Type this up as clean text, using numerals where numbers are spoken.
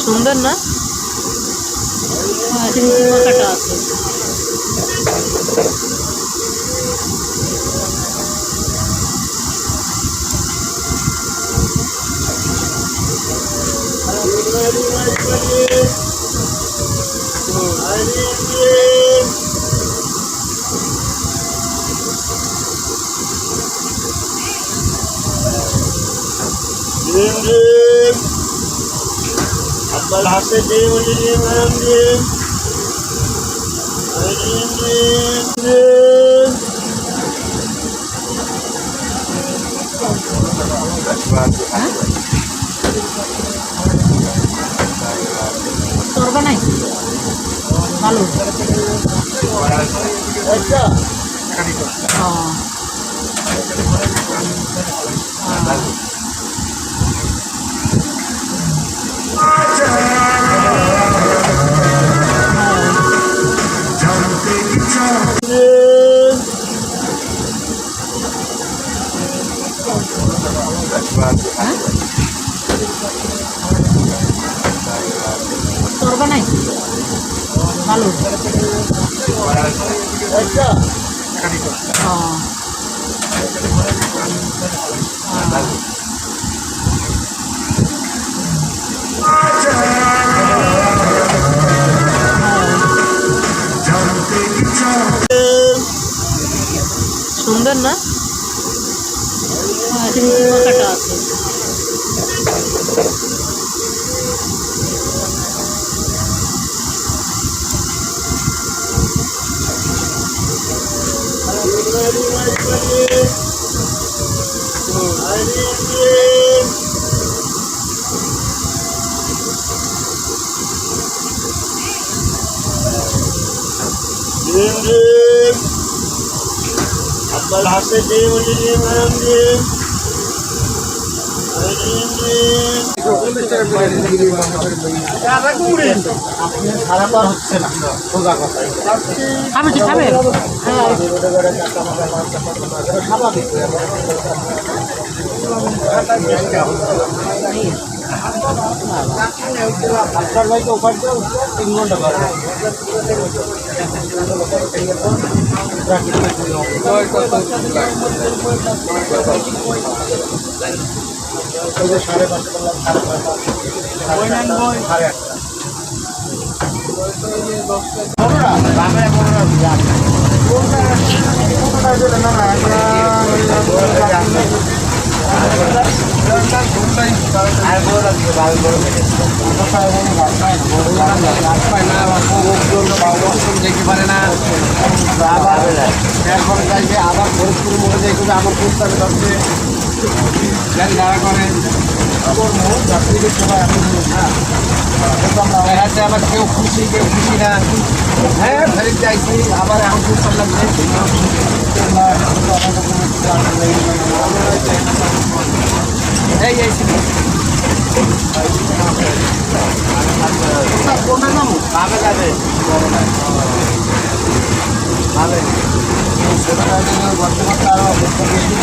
সুন্দর না? মাথাটা আছে। Abal hasil dia boleh dia চর্বা নাই ভালো। আচ্ছা চর্বা নাই ভালো। আচ্ছা সুন্দর না? মাথাটা আছে। Abal hasil dia boleh dia খারাপ হচ্ছে না সোজা কথা খাবে কি খাবে? স্বাভাবিক আপনার ভাইকে ওপার 3 ঘন্টা সাড়ে 5 সাড়ে 8 পারে না এখন চাইছে আবার ফরিদপুর মোড়ে দেখে আমার প্রস্তাবে যাচ্ছে গাড়ি ভাড়া করে যাত্রীদের সবাই আবার কেউ খুশি না। হ্যাঁ ফেরত চাইছি আবার এখন প্রস্তাব লাগছে এই যাইছি কোনটা যাবো ভাবে যাবে ভাবে বর্তমান আরো বেশি